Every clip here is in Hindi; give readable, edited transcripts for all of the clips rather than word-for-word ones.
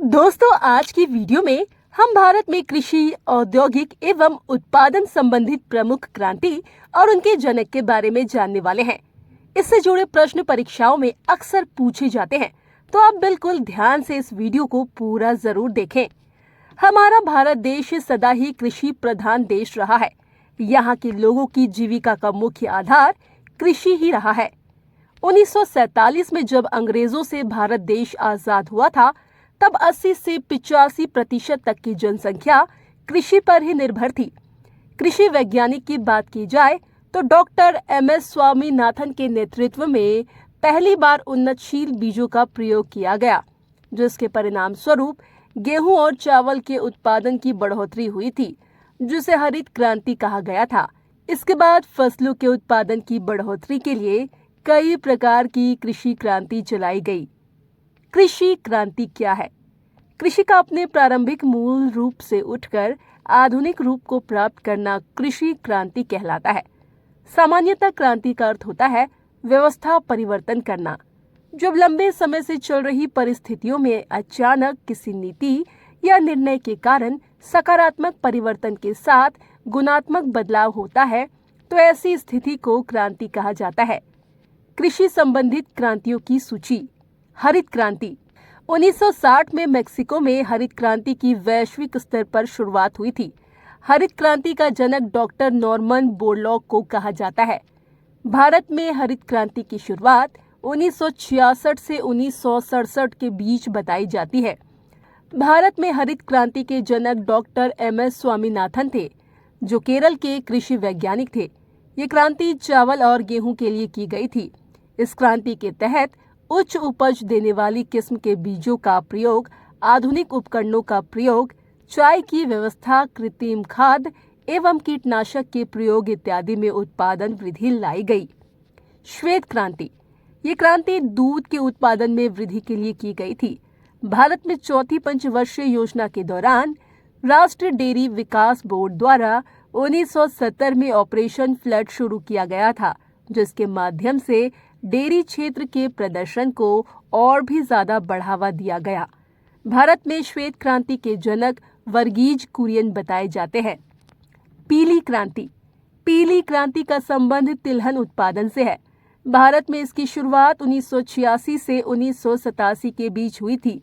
दोस्तों, आज की वीडियो में हम भारत में कृषि, औद्योगिक एवं उत्पादन संबंधित प्रमुख क्रांति और उनके जनक के बारे में जानने वाले हैं। इससे जुड़े प्रश्न परीक्षाओं में अक्सर पूछे जाते हैं, तो आप बिल्कुल ध्यान से इस वीडियो को पूरा जरूर देखें। हमारा भारत देश सदा ही कृषि प्रधान देश रहा है। यहाँ के लोगों की जीविका का मुख्य आधार कृषि ही रहा है। 1947 में जब अंग्रेजों से भारत देश आजाद हुआ था, तब 80 से 85% तक की जनसंख्या कृषि पर ही निर्भर थी। कृषि वैज्ञानिक की बात की जाए तो डॉक्टर एम.एस. स्वामीनाथन के नेतृत्व में पहली बार उन्नतशील बीजों का प्रयोग किया गया, जिसके परिणाम स्वरूप गेहूं और चावल के उत्पादन की बढ़ोतरी हुई थी, जिसे हरित क्रांति कहा गया था। इसके बाद फसलों के उत्पादन की बढ़ोतरी के लिए कई प्रकार की कृषि क्रांति चलाई गई। कृषि क्रांति क्या है? कृषि का अपने प्रारंभिक मूल रूप से उठकर आधुनिक रूप को प्राप्त करना कृषि क्रांति कहलाता है। सामान्यतः क्रांति का अर्थ होता है व्यवस्था परिवर्तन करना। जब लंबे समय से चल रही परिस्थितियों में अचानक किसी नीति या निर्णय के कारण सकारात्मक परिवर्तन के साथ गुणात्मक बदलाव होता है, तो ऐसी स्थिति को क्रांति कहा जाता है। कृषि संबंधित क्रांतियों की सूची। हरित क्रांति। 1960 में मेक्सिको में हरित क्रांति की वैश्विक स्तर पर शुरुआत हुई थी। हरित क्रांति का जनक डॉक्टर नॉर्मन बोरलॉग को कहा जाता है। भारत में हरित क्रांति की शुरुआत 1966 से 1967 के बीच बताई जाती है। भारत में हरित क्रांति के जनक डॉक्टर एम.एस. स्वामीनाथन थे, जो केरल के कृषि वैज्ञानिक थे। ये क्रांति चावल और गेहूं के लिए की गई थी। इस क्रांति के तहत उच्च उपज देने वाली किस्म के बीजों का प्रयोग, आधुनिक उपकरणों का प्रयोग, चाय की व्यवस्था, कृत्रिम खाद एवं कीटनाशक के प्रयोग इत्यादि में उत्पादन वृद्धि लाई गई। श्वेत क्रांति। ये क्रांति दूध के उत्पादन में वृद्धि के लिए की गई थी। भारत में चौथी पंचवर्षीय योजना के दौरान राष्ट्रीय डेयरी विकास बोर्ड द्वारा 1970 में ऑपरेशन फ्लड शुरू किया गया था, जिसके माध्यम से डेयरी क्षेत्र के प्रदर्शन को और भी ज्यादा बढ़ावा दिया गया। भारत में श्वेत क्रांति के जनक वर्गीज कुरियन बताए जाते हैं। पीली क्रांति। पीली क्रांति का संबंध तिलहन उत्पादन से है। भारत में इसकी शुरुआत 1986 से 1987 के बीच हुई थी।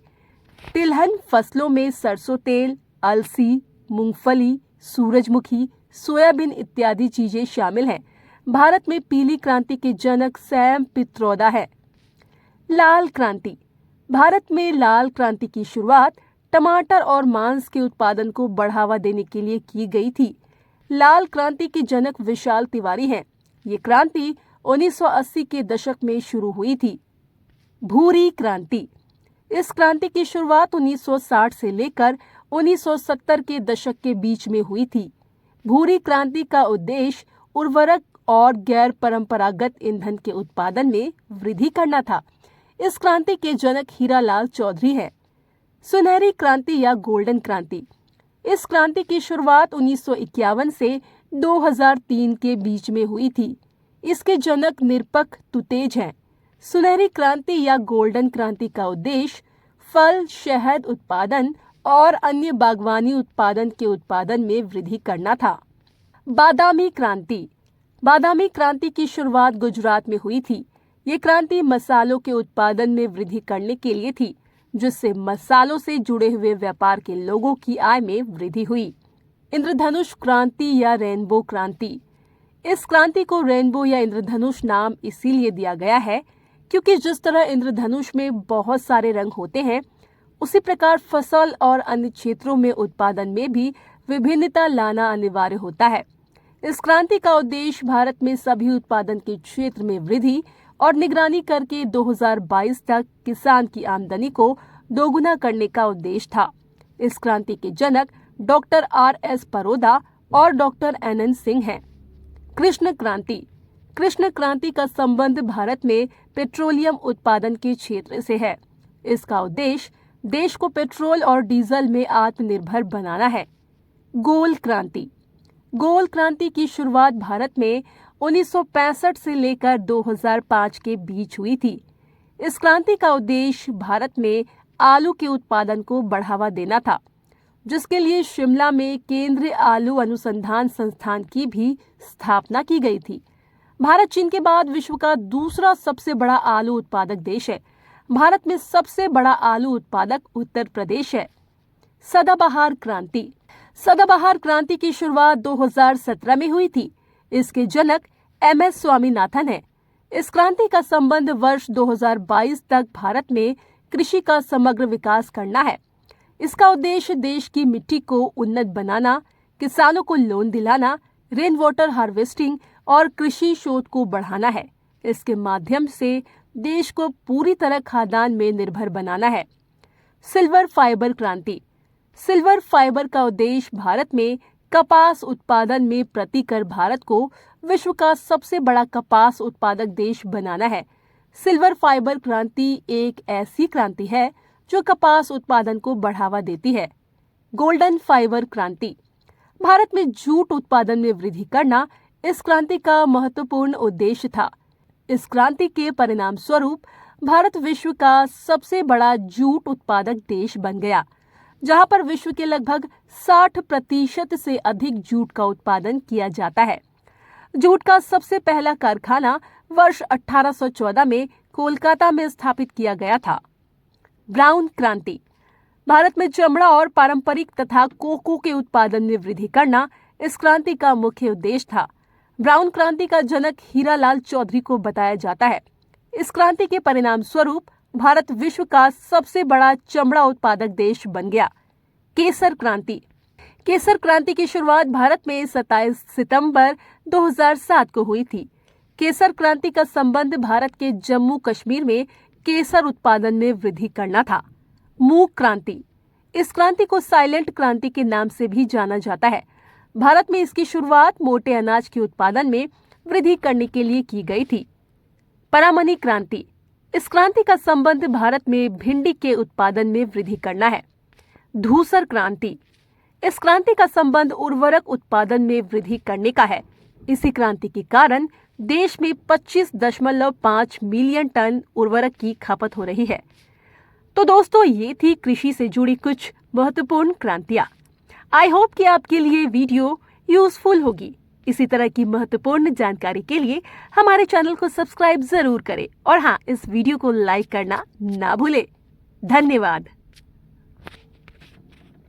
तिलहन फसलों में सरसों तेल, अलसी, मूंगफली, सूरजमुखी, सोयाबीन इत्यादि चीजें शामिल हैं। भारत में पीली क्रांति के जनक सैम पित्रोदा है। लाल क्रांति। भारत में लाल क्रांति की शुरुआत टमाटर और मांस के उत्पादन को बढ़ावा देने के लिए की गई थी। लाल क्रांति के जनक विशाल तिवारी हैं। ये क्रांति 1980 के दशक में शुरू हुई थी। भूरी क्रांति। इस क्रांति की शुरुआत 1960 से लेकर 1970 के दशक के बीच में हुई थी। भूरी क्रांति का उद्देश्य उर्वरक और गैर परंपरागत ईंधन के उत्पादन में वृद्धि करना था। इस क्रांति के जनक हीरालाल चौधरी हैं। सुनहरी क्रांति या गोल्डन क्रांति। इस क्रांति की शुरुआत 1951 से 2003 के बीच में हुई थी। इसके जनक निरपक तुतेज हैं। सुनहरी क्रांति या गोल्डन क्रांति का उद्देश्य फल, शहद उत्पादन और अन्य बागवानी उत्पादन के उत्पादन में वृद्धि करना था। बादामी क्रांति। बादामी क्रांति की शुरुआत गुजरात में हुई थी। ये क्रांति मसालों के उत्पादन में वृद्धि करने के लिए थी, जिससे मसालों से जुड़े हुए व्यापार के लोगों की आय में वृद्धि हुई। इंद्रधनुष क्रांति या रेनबो क्रांति। इस क्रांति को रेनबो या इंद्रधनुष नाम इसीलिए दिया गया है क्योंकि जिस तरह इंद्रधनुष में बहुत सारे रंग होते हैं, उसी प्रकार फसल और अन्य क्षेत्रों में उत्पादन में भी विभिन्नता लाना अनिवार्य होता है। इस क्रांति का उद्देश्य भारत में सभी उत्पादन के क्षेत्र में वृद्धि और निगरानी करके 2022 तक किसान की आमदनी को दोगुना करने का उद्देश्य था। इस क्रांति के जनक डॉक्टर R.S. परोदा और डॉक्टर N.N. सिंह हैं। कृष्ण क्रांति। कृष्ण क्रांति का संबंध भारत में पेट्रोलियम उत्पादन के क्षेत्र से है। इसका उद्देश्य देश को पेट्रोल और डीजल में आत्मनिर्भर बनाना है। गोल क्रांति। गोल क्रांति की शुरुआत भारत में 1965 से लेकर 2005 के बीच हुई थी। इस क्रांति का उद्देश्य भारत में आलू के उत्पादन को बढ़ावा देना था, जिसके लिए शिमला में केंद्रीय आलू अनुसंधान संस्थान की भी स्थापना की गई थी। भारत चीन के बाद विश्व का दूसरा सबसे बड़ा आलू उत्पादक देश है। भारत में सबसे बड़ा आलू उत्पादक उत्तर प्रदेश है। सदाबहार क्रांति। सदाबहार क्रांति की शुरुआत 2017 में हुई थी। इसके जनक MS स्वामीनाथन है। इस क्रांति का संबंध वर्ष 2022 तक भारत में कृषि का समग्र विकास करना है। इसका उद्देश्य देश की मिट्टी को उन्नत बनाना, किसानों को लोन दिलाना, रेन वाटर हार्वेस्टिंग और कृषि शोध को बढ़ाना है। इसके माध्यम से देश को पूरी तरह खाद्यान्न में निर्भर बनाना है। सिल्वर फाइबर क्रांति। सिल्वर फाइबर का उद्देश्य भारत में कपास उत्पादन में प्रतिकर भारत को विश्व का सबसे बड़ा कपास उत्पादक देश बनाना है। सिल्वर फाइबर क्रांति एक ऐसी क्रांति है जो कपास उत्पादन को बढ़ावा देती है। गोल्डन फाइबर क्रांति। भारत में जूट उत्पादन में वृद्धि करना इस क्रांति का महत्वपूर्ण उद्देश्य था। इस क्रांति के परिणाम स्वरूप भारत विश्व का सबसे बड़ा जूट उत्पादक देश बन गया, जहां पर विश्व के लगभग 60% से अधिक जूट का उत्पादन किया जाता है। जूट का सबसे पहला कारखाना वर्ष 1814 में कोलकाता में स्थापित किया गया था। ब्राउन क्रांति। भारत में चमड़ा और पारंपरिक तथा कोको के उत्पादन में वृद्धि करना इस क्रांति का मुख्य उद्देश्य था। ब्राउन क्रांति का जनक हीरालाल चौधरी को बताया जाता है। इस क्रांति के परिणाम स्वरूप भारत विश्व का सबसे बड़ा चमड़ा उत्पादक देश बन गया। केसर क्रांति। केसर क्रांति की शुरुआत भारत में 27 सितंबर 2007 को हुई थी। केसर क्रांति का संबंध भारत के जम्मू कश्मीर में केसर उत्पादन में वृद्धि करना था। मूंग क्रांति। इस क्रांति को साइलेंट क्रांति के नाम से भी जाना जाता है। भारत में इसकी शुरुआत मोटे अनाज के उत्पादन में वृद्धि करने के लिए की गई थी। परामनी क्रांति। इस क्रांति का संबंध भारत में भिंडी के उत्पादन में वृद्धि करना है। धूसर क्रांति। इस क्रांति का संबंध उर्वरक उत्पादन में वृद्धि करने का है। इसी क्रांति के कारण देश में 25.5 मिलियन टन उर्वरक की खपत हो रही है। तो दोस्तों, ये थी कृषि से जुड़ी कुछ महत्वपूर्ण क्रांतियां। आई होप कि आपके लिए वीडियो यूजफुल होगी। इसी तरह की महत्वपूर्ण जानकारी के लिए हमारे चैनल को सब्सक्राइब जरूर करें और हाँ, इस वीडियो को लाइक करना ना भूलें। धन्यवाद।